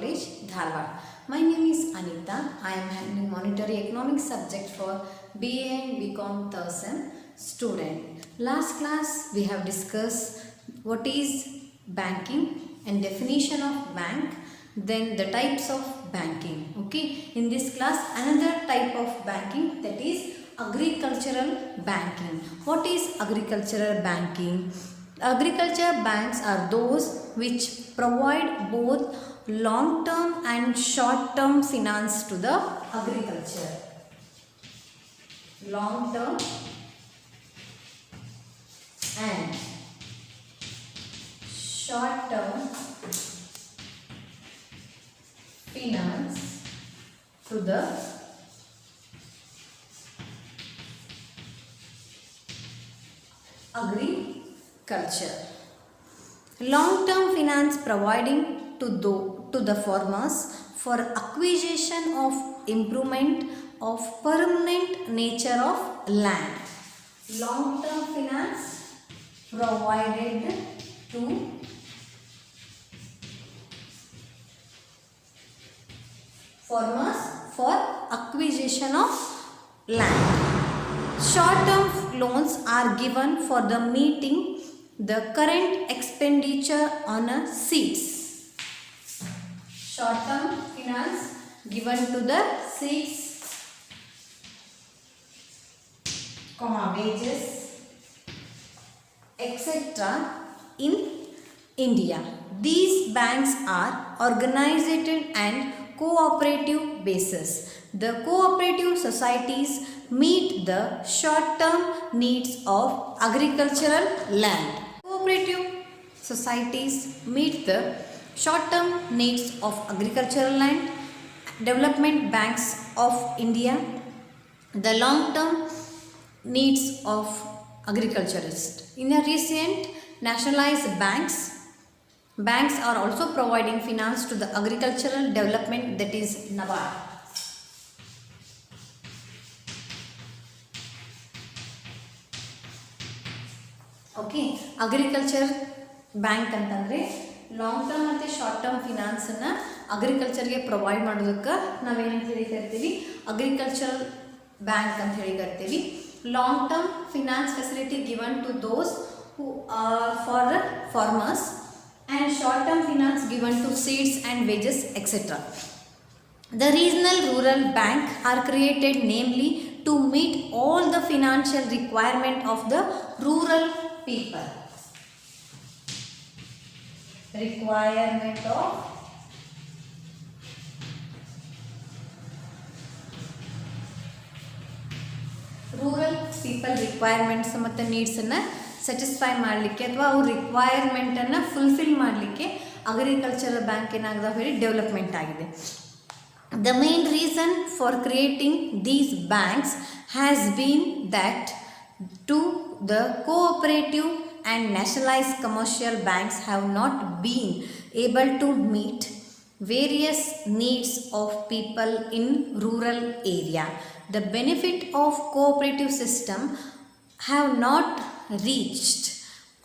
College, Dharwad. My name is Anita. I am handling monetary economics subject for BA and BCom third sem student. Last class we have discussed what is banking and definition of bank, then the types of banking. Okay, in this class another type of banking, that is agricultural banking. What is agricultural banking? Agriculture banks are those which provide both long term and short term finance to the agriculture. Long term and short term finance to the agriculture. Long term finance providing to the farmers for acquisition of improvement of permanent nature of land. Long term finance provided to farmers for acquisition of land. Short term loans are given for the meeting the current expenditure on seeds. Short term finance given to the seeds, wages, etc. in India. These banks are organized and cooperative basis. The cooperative societies meet the short-term needs of agricultural land. Cooperative societies meet the short-term needs of agricultural land. Development banks of India, the long-term needs of agriculturists. In a recent nationalized banks are also providing finance to the agricultural development, that is NABARD. Okay, agriculture bank ಅಂತಂದ್ರೆ long term ಮತ್ತು short term ಫಿನಾನ್ಸನ್ನು ಅಗ್ರಿಕಲ್ಚರ್ಗೆ provide ಮಾಡೋದಕ್ಕೆ ನಾವೇನಂತ ಹೇಳಿ ಕರಿತೀವಿ, agricultural bank ಅಂತ ಹೇಳಿ ಕರಿತೀವಿ. Long term finance facility given to those who for the farmers and short term finance given to seeds and wages, etc. The regional rural bank are created namely to meet all the financial requirement of the rural people. Requirement of rural people requirements ಮತ್ತು ನೀಡ್ಸನ್ನು satisfy ಮಾಡಲಿಕ್ಕೆ ಅಥವಾ ಅವ್ರ ರಿಕ್ವೈರ್ಮೆಂಟನ್ನು fulfil ಮಾಡಲಿಕ್ಕೆ agricultural bank ಏನಾಗಿದೆ ಹೇಳಿ development ಆಗಿದೆ. The main reason for creating these banks has been that to the cooperative and nationalized commercial banks have not been able to meet various needs of people in rural area. The benefit of cooperative system have not reached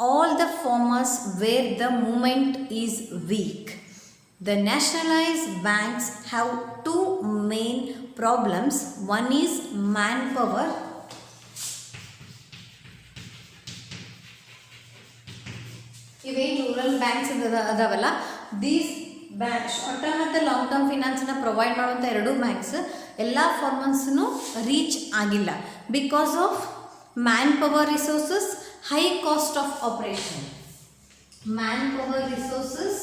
all the farmers where the movement is weak. The nationalized banks have two main problems. One is manpower. ಇವೇನು rural banks ಅದಾವಲ್ಲ, these bank short term ಮತ್ತು long term ಫಿನಾನ್ಸನ್ನ provide ಮಾಡುವಂಥ ಎರಡೂ banks ಎಲ್ಲ ಫಾರ್ಮರ್ಸ್ನು reach ಆಗಿಲ್ಲ because of manpower resources, high cost of operation. Manpower resources,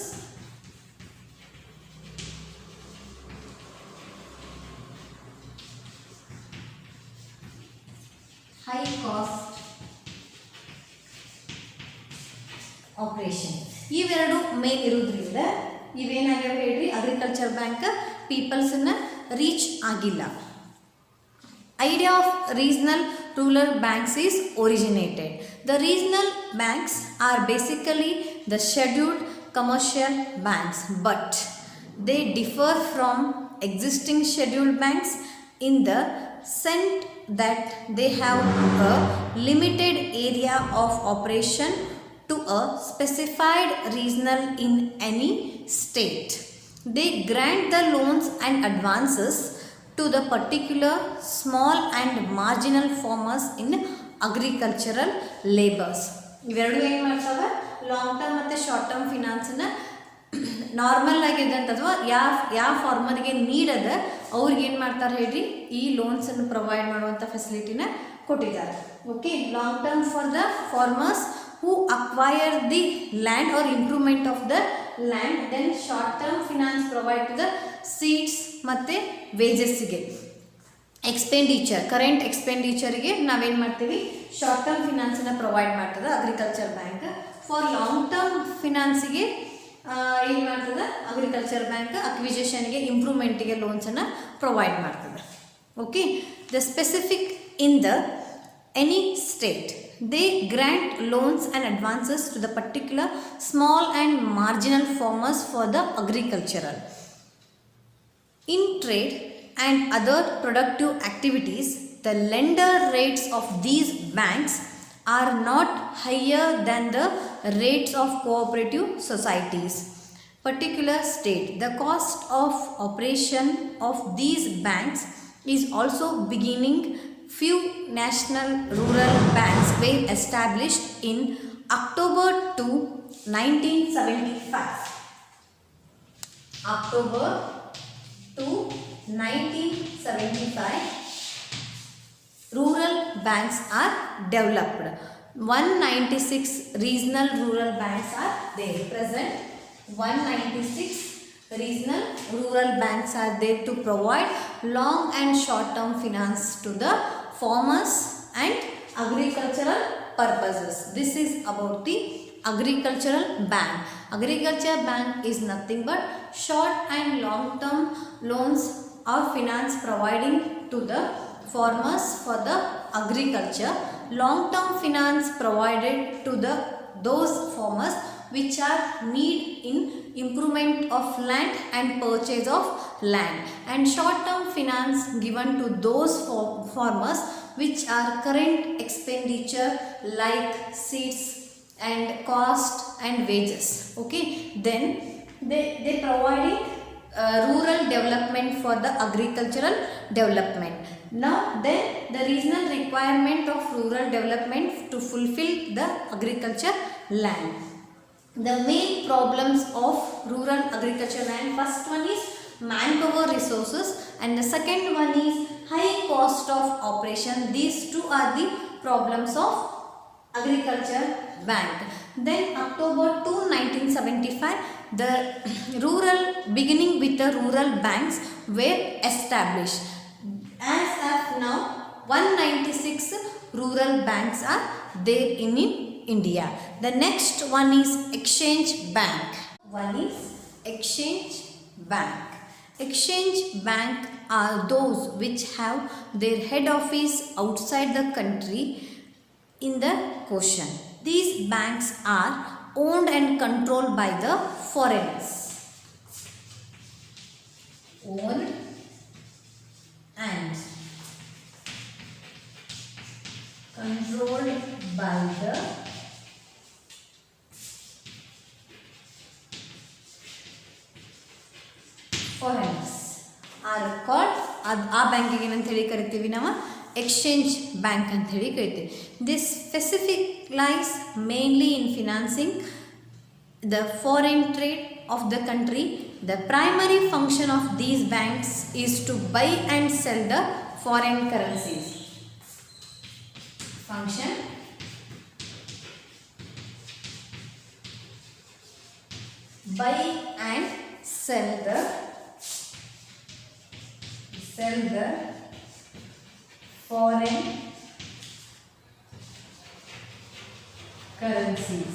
high cost operation, ಇವೆರಡು ಮೇನ್ ಇರೋದ್ರಿಂದ ಇವೇನಾಗ್ಯಾವ ಹೇಳ್ರಿ, ಅಗ್ರಿಕಲ್ಚರ್ ಬ್ಯಾಂಕ್ ಪೀಪಲ್ಸನ್ನು ರೀಚ್ ಆಗಿಲ್ಲ. Idea of regional rural banks is originated. The regional banks are basically the scheduled commercial banks, but they differ from existing scheduled banks in the sense that they have a limited area of operation to a specified regional in any state. they grant the loans and advances to the particular small and marginal farmers in agricultural labors. ಇವೆರಡು ಏನು ಮಾಡ್ತಾವೆ, long term ಮತ್ತು short term ಫಿನಾನ್ಸನ್ನ normal ಆಗಿದ್ದಂತ ಅಥವಾ ಯಾವ ಫಾರ್ಮರ್ಗೆ ನೀಡದ ಅವ್ರಿಗೆ ಏನು ಮಾಡ್ತಾರೆ ಹೇಳ್ರಿ, ಈ ಲೋನ್ಸನ್ನು ಪ್ರೊವೈಡ್ ಮಾಡುವಂಥ ಫೆಸಿಲಿಟಿನ ಕೊಟ್ಟಿದ್ದಾರೆ. Okay, long term for the farmers who acquire the land or improvement of the land, then short term finance provide to the seeds ಮತ್ತು ವೇಜಸ್ಸಿಗೆ. ಎಕ್ಸ್ಪೆಂಡಿಚರ್, ಕರೆಂಟ್ ಎಕ್ಸ್ಪೆಂಡಿಚರ್ಗೆ ನಾವೇನು ಮಾಡ್ತೀವಿ, ಶಾರ್ಟ್ ಟರ್ಮ್ ಫಿನಾನ್ಸನ್ನು ಪ್ರೊವೈಡ್ ಮಾಡ್ತದೆ agriculture bank. For long term ಫಿನಾನ್ಸಿಗೆ ಏನು ಮಾಡ್ತದೆ agriculture bank, ಅಕ್ವಿಜೇಷನ್ಗೆ ಇಂಪ್ರೂವ್ಮೆಂಟಿಗೆ ಲೋನ್ಸನ್ನು ಪ್ರೊವೈಡ್ ಮಾಡ್ತದೆ. Okay, the specific in the any state, they grant loans and advances to the particular small and marginal farmers for the agricultural. In trade and other productive activities, the lender rates of these banks are not higher than the rates of cooperative societies. Particular state, the cost of operation of these banks is also beginning. Few national rural banks were established in October 2, 1975. October 2, 1975. Rural banks are developed. 196 regional rural banks are there. Present 196 regional rural banks are there to provide long and short term finance to the farmers and agricultural purposes. This is about the agricultural bank. Agriculture bank is nothing but short and long term loans or finance providing to the farmers for the agriculture. Long term finance provided to the those farmers which are need in improvement of land and purchase of land, and short term finance given to those farmers which are current expenditure like seeds and cost and wages. Okay, then they providing rural development for the agricultural development. Now then the regional requirement of rural development to fulfill the agriculture land. The main problems of rural agriculture land, first one is manpower resources and the second one is high cost of operation. These two are the problems of agriculture bank. Then October 2, 1975, the rural beginning with the rural banks were established. As of now 196 rural banks are there in India. The next one is exchange bank. One is exchange bank. Exchange bank are those which have their head office outside the country in the question. These banks are owned and controlled by the foreigners. Owned and controlled by the foreigners are called, ಆ ಬ್ಯಾಂಕಿಗೆ ಏನಂತ ಹೇಳಿ ಕರಿತೀವಿ ನಾವು, exchange bank ಅಂತ ಹೇಳಿ ಕರಿತೀವಿ. This specific lies mainly in financing the foreign trade of the country. The primary function of these banks is to buy and sell the foreign currencies. Function buy and sell the foreign currencies.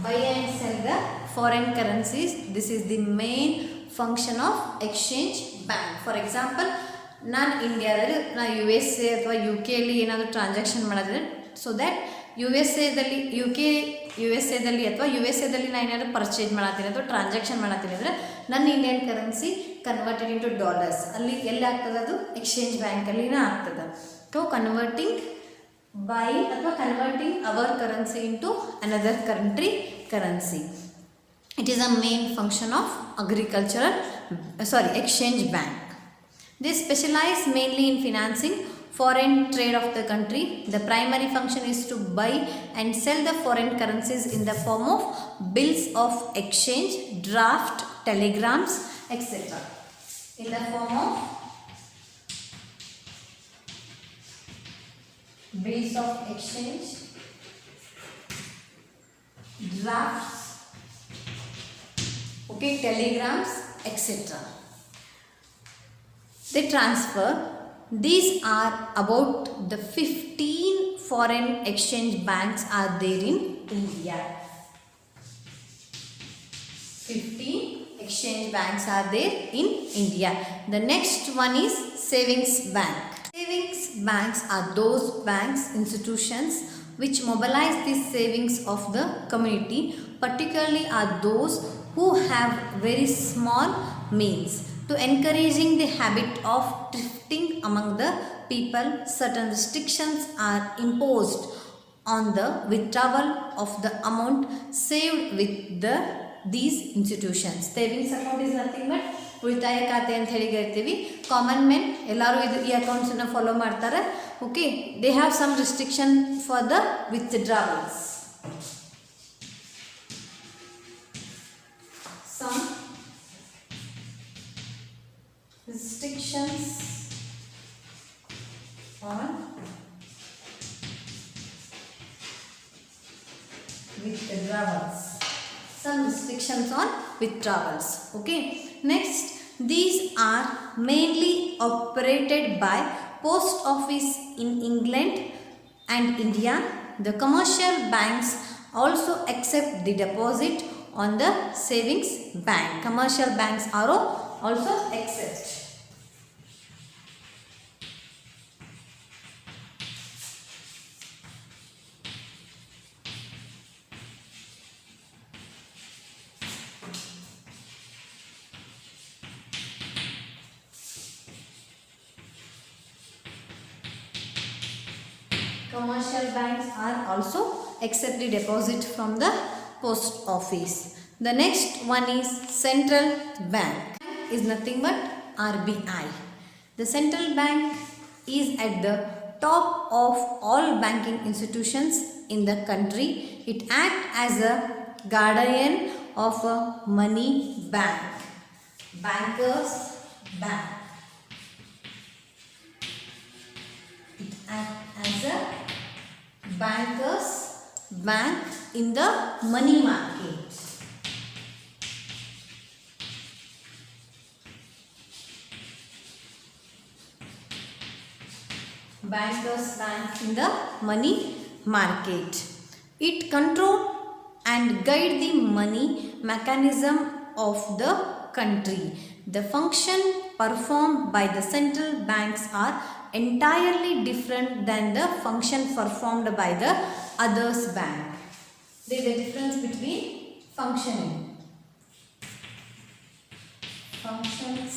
Buy and sell the foreign currencies. This is the main function of exchange bank. For example, ನಾನು ಇಂಡಿಯಾದಲ್ಲಿ U S A ಅಥವಾ you ಕೆಯಲ್ಲಿ ಏನಾದರೂ transaction ಮಾಡಿದ್ರೆ, so that U S ಎದಲ್ಲಿ ಅಥವಾ U S ಎದಲ್ಲಿ ನಾನು ಏನಾದರೂ purchase ಮಾಡತ್ತೀನಿ ಅಥವಾ transaction ಮಾಡತ್ತೀನಿ ಅಂದರೆ ನನ್ನ Indian currency converted into dollars ಅಲ್ಲಿ ಎಲ್ಲಿ ಆಗ್ತದೆ, ಅದು ಎಕ್ಸ್ಚೇಂಜ್ ಬ್ಯಾಂಕಲ್ಲಿನ ಆಗ್ತದೆ. So converting our currency into another country currency. It is a main function of exchange bank. They specialize mainly in financing foreign trade of the country. The primary function is to buy and sell the foreign currencies in the form of bills of exchange, draft, telegrams, etc. In the form of bills of exchange, drafts, okay, telegrams, etc. They transfer. These are about the 15 foreign exchange banks are there in India. 15 exchange banks are there in India. The next one is savings bank. Savings banks are those banks, institutions which mobilize the savings of the community, particularly are those who have very small means. To encouraging the habit of thrifting among the people, certain restrictions are imposed on the withdrawal of the amount saved with these institutions. Savings account is nothing but ಉಳಿತಾಯ ಖಾತೆ ಅಂತ ಹೇಳಿ ಕರಿತೀವಿ. Common men ಎಲ್ಲರೂ ಈ ಅಕೌಂಟ್ಸನ್ನು follow ಮಾಡ್ತಾರೆ. Okay, they have some restriction for the withdrawals. Some restrictions on withdrawals. Some restrictions on withdrawals. Okay. Next, these are mainly operated by post office in England and India. The commercial banks also accept the deposit on the savings bank. Commercial banks are also accept. Commercial banks are also accept the deposit from the post office. The next one is central bank. Is nothing but RBI. The central bank is at the top of all banking institutions in the country. It acts as a guardian of a money bank. Bankers bank. It acts as a bankers bank in the money market. Bankers bank in the money market. It control and guide the money mechanism of the country. The function performed by the central banks are entirely different than the function performed by the others bank. There is a difference between functioning. Functions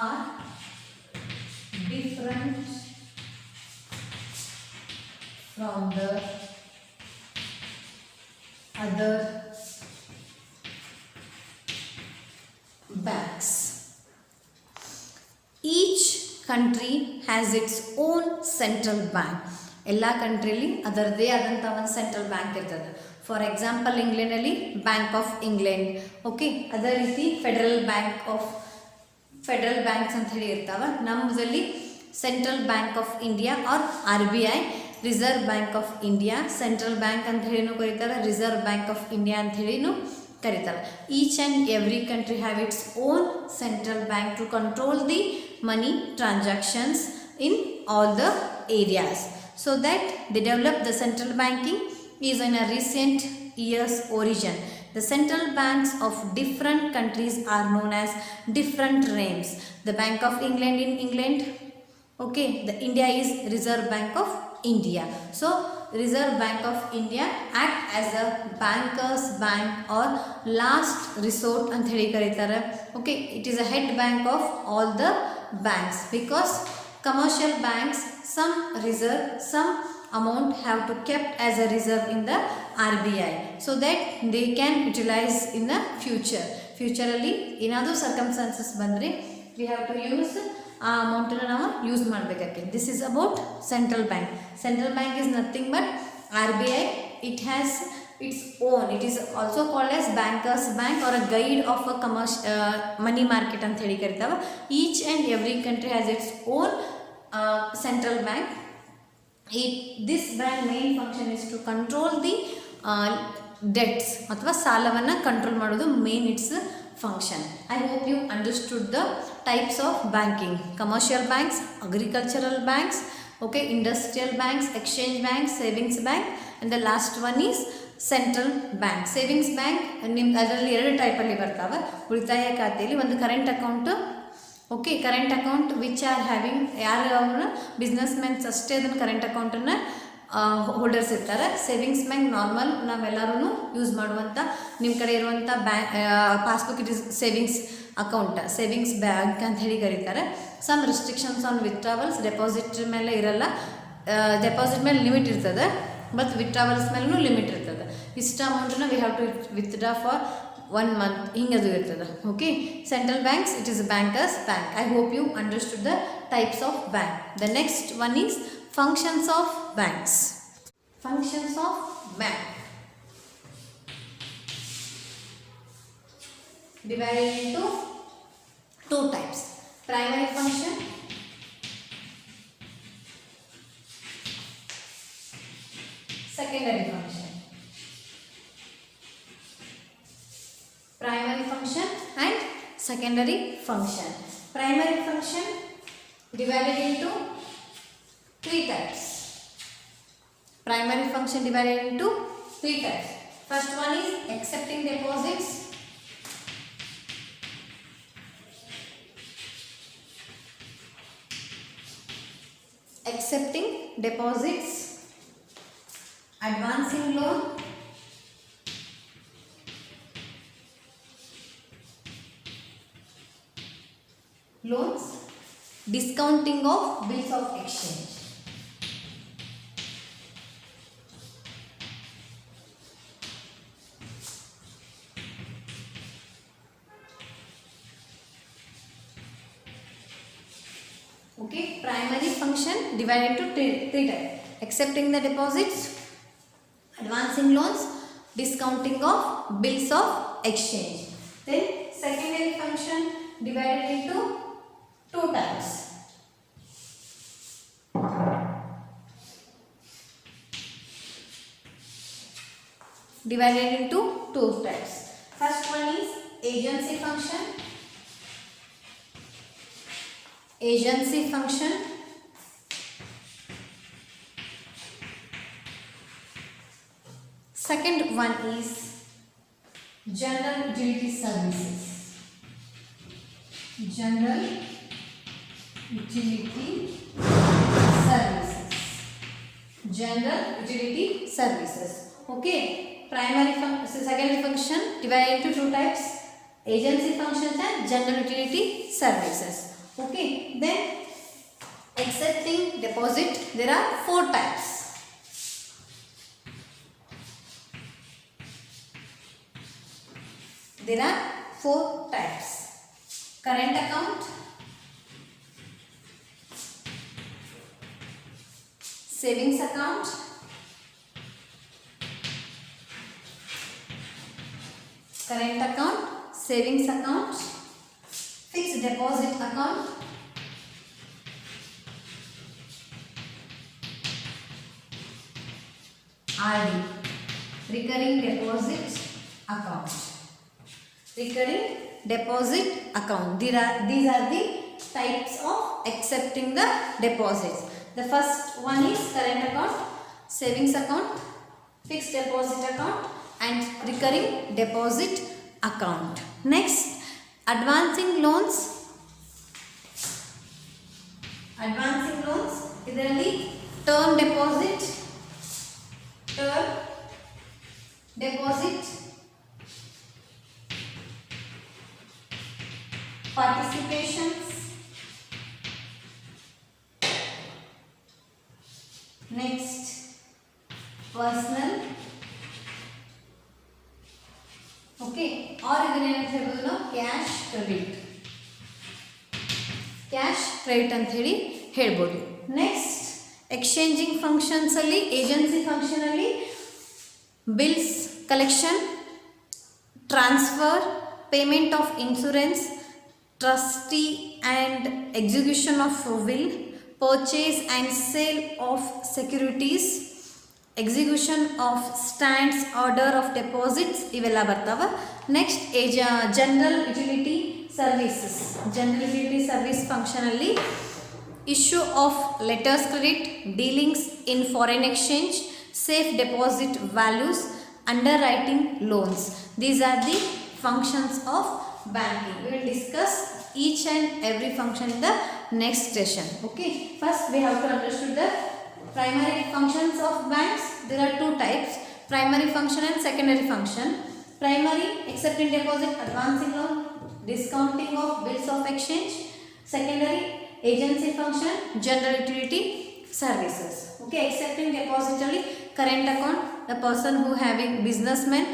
are different from the other banks. Each country has its own central bank. ಎಲ್ಲ ಕಂಟ್ರಿಯಲ್ಲಿ ಅದರದೇ ಆದಂಥ ಒಂದು central bank ಇರ್ತದೆ. For example ಇಂಗ್ಲೆಂಡಲ್ಲಿ bank of England, okay, ಅದೇ ರೀತಿ federal banks ಅಂತ ಹೇಳಿ ಇರ್ತಾವೆ. ನಮ್ಮದಲ್ಲಿ central bank of India or RBI, reserve bank of India, central bank ಅಂತ ಹೇಳಿನೂ ಕರೀತಾರೆ, ರಿಸರ್ವ್ ಬ್ಯಾಂಕ್ ಆಫ್ ಇಂಡಿಯಾ ಅಂತ ಹೇಳಿನೂ ಕರೀತಾರೆ. Each and every country have its own central bank to control the money transactions in all the areas. So that they developed the central banking is in a recent years origin. The central banks of different countries are known as different names. The Bank of England in England, okay, the India is Reserve Bank of India. So Reserve Bank of India act as a bankers bank or last resort ಅಂತ ಹೇಳಿ ಕರೀತಾರೆ. Okay, it is a head bank of all the banks because commercial banks some reserve, some amount have to kept as a reserve in the RBI, so that they can utilize in the ಫ್ಯೂಚರಲ್ಲಿ ಏನಾದರೂ circumstances ಬಂದರೆ V have to use ಆ ಅಮೌಂಟನ್ನು ನಾವು use ಮಾಡಬೇಕಾಗ್ತದೆ. This is about central bank. Central bank is nothing but RBI. It has its own, it is also called as bankers bank or a guide of a money market ಅಂತ ಹೇಳಿ ಕರಿತಾವ. Each and every country has its own central bank. This bank main function is to control the debts ಅಥವಾ ಸಾಲವನ್ನು control ಮಾಡೋದು main its function. I hope you understood the types of banking: commercial banks, agricultural banks, okay, industrial banks, exchange banks, savings bank, and the last one is central bank. Savings bank ನಿಮ್ಮ ಅದರಲ್ಲಿ 2 ಟೈಪಲ್ಲಿ ಬರ್ತಾವೆ. ಉಳಿತಾಯ ಖಾತೆಯಲ್ಲಿ ಒಂದು current account, okay, current account which are having, ಯಾರು ಅವರು business men's ಅಷ್ಟೇ ಅದನ್ನು ಕರೆಂಟ್ ಅಕೌಂಟನ್ನು ಹೋಲ್ಡರ್ಸ್ ಇರ್ತಾರೆ. ಸೇವಿಂಗ್ಸ್ ಬ್ಯಾಂಕ್ ನಾರ್ಮಲ್ ನಾವೆಲ್ಲರೂ ಯೂಸ್ ಮಾಡುವಂಥ ನಿಮ್ಮ ಕಡೆ ಇರುವಂಥ bank passbook, it is savings account, savings bank ಅಂತ ಹೇಳಿ ಕರೀತಾರೆ. ಸಮ್ ರಿಸ್ಟ್ರಿಕ್ಷನ್ಸ್ ಆನ್ ವಿತ್ಡ್ರಾವಲ್ಸ್, ಡೆಪಾಸಿಟ್ ಮೇಲೆ ಇರಲ್ಲ, ಡೆಪಾಸಿಟ್ ಮೇಲೆ ಲಿಮಿಟ್ ಇರ್ತದೆ, ಬಟ್ ವಿತ್ಡ್ರಾವಲ್ಸ್ ಮೇಲೂ ಲಿಮಿಟ್ ಇರ್ತದೆ. ಇಷ್ಟು ಅಮೌಂಟನ್ನು we have to withdraw for 1 month ಹಿಂಗದು ಇರ್ತದೆ. Okay, central banks, it is bankers bank. I hope you understood the types of bank. The next one is functions of banks. Functions of bank divided into 2 types: primary function, secondary function. Primary function and secondary function. Primary function divided into 3 types. Primary function divided into 3 types. First one is accepting deposits. Accepting deposits, advancing loan, loans, discounting of bills of exchange. Okay, primary function divided into 3 types: accepting the deposits, advancing loans, discounting of bills of exchange. Then secondary function divided into 2 types. Divided into 2 types. First one is agency function. Agency function. Second one is general utility services. General utility services. General utility services. Okay. Primary function, secondary function divided into 2 types: agency functions and general utility services. Okay. Then accepting deposit, there are 4 types. There are 4 types: current account, savings account, current account, savings account, fixed deposit account, RD, recurring deposit account. Recurring deposit account. These are the types of accepting the deposits. The first one is current account, savings account, fixed deposit account, and recurring deposit account. Next, advancing loans. Advancing loans ಇದರಲ್ಲಿ term deposit, participations, next personal ಅದನ್ನ ಏನಂತ ಹೇಳ್ಬೋದು ನಾವು cash credit ಅಂತ ಹೇಳಿ ಹೇಳ್ಬೋದು. Next exchanging ಫಂಕ್ಷನ್ಸಲ್ಲಿ agency ಫಂಕ್ಷನಲ್ಲಿ bills collection, transfer, payment of insurance, trustee and execution of will, purchase and sale of securities, execution of stands, order of deposits ಇವೆಲ್ಲ ಬರ್ತಾವೆ. ನೆಕ್ಸ್ಟ್ ಜನರಲ್ ಯುಟಿಲಿಟಿ ಸರ್ವಿಸ್ ಫಂಕ್ಷನಲ್ಲಿ issue of letters credit, dealings in foreign exchange, safe deposit values, underwriting loans. These are the functions of banking. We will discuss each and every function in the next session. Okay, first we have to understand the primary functions of banks. There are two types, primary function and secondary function. Primary, accepting deposit, advancing loan, discounting of bills of exchange. Secondary, agency function, general utility services. Okay, accepting deposit only current account, the person who having businessmen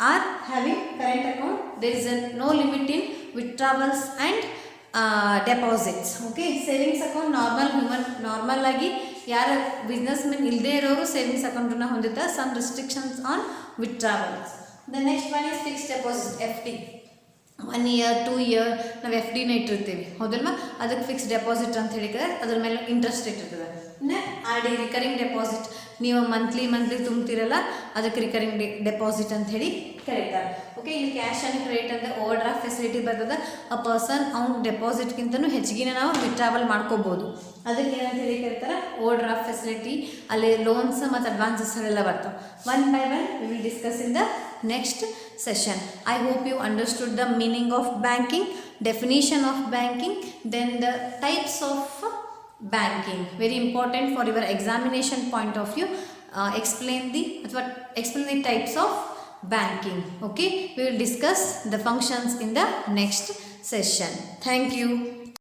are having current account, there is no limit in withdrawals and deposits. Okay, savings account normal ಆಗಿ ಯಾರ ಬಿಸ್ನೆಸ್ಮೆನ್ ಇಲ್ಲದೆ ಇರೋರು savings ಅಕೌಂಟನ್ನು ಹೊಂದಿರ್ತಾರೆ. Some restrictions on withdrawals. The next one is fixed deposit, FD. 1 year 2 year ನಾವು FDನ ಇಟ್ಟಿರ್ತೀವಿ, ಹೌದಲ್ವಾ? ಅದಕ್ಕೆ ಫಿಕ್ಸ್ಡ್ ಡೆಪಾಸಿಟ್ ಅಂತ ಹೇಳಿದ್ರೆ ಅದ್ರ ಮೇಲೆ ಇಂಟ್ರೆಸ್ಟ್ ರೇಟ್ ಇರ್ತದೆ. ಇನ್ನು RD, ರಿಕರಿಂಗ್ ಡೆಪಾಸಿಟ್, ನೀವು ಮಂತ್ಲಿ ತುಂಬ್ತಿರಲ್ಲ, ಅದಕ್ಕೆ ರಿಕರಿಂಗ್ ಡೆಪಾಸಿಟ್ ಅಂತ ಹೇಳಿ ಕರೀತಾರೆ. ಓಕೆ, ಇಲ್ಲಿ ಕ್ಯಾಶ್ ಆ್ಯಂಡ್ ಕ್ರೆಡಿಟ್ ಅಂದರೆ ಓವರ್ ಡ್ರಾಫ್ಟ್ ಫೆಸಿಲಿಟಿ ಬರ್ತದೆ. ಅ ಪರ್ಸನ್ ಅವ್ನ ಡೆಪಾಸಿಟ್ಗಿಂತನೂ ಹೆಚ್ಚಿಗೆ ನಾವು ವಿತ್ಡ್ರಾವಲ್ ಮಾಡ್ಕೋಬೋದು. ಅದಕ್ಕೆ ಏನಂತ ಹೇಳಿ ಕರೀತಾರೆ, ಓವರ್ ಡ್ರಾಫ್ಟ್ ಫೆಸಿಲಿಟಿ. ಅಲ್ಲಿ ಲೋನ್ಸ್ ಮತ್ತು ಅಡ್ವಾನ್ಸಸ್ ಎಲ್ಲ ಬರ್ತವೆ. One by one we will discuss in the next session. I hope you understood the meaning of banking, definition of banking, then the types of banking. Very important for your examination point of view. Explain the types of banking. Okay, we will discuss the functions in the next session. Thank you.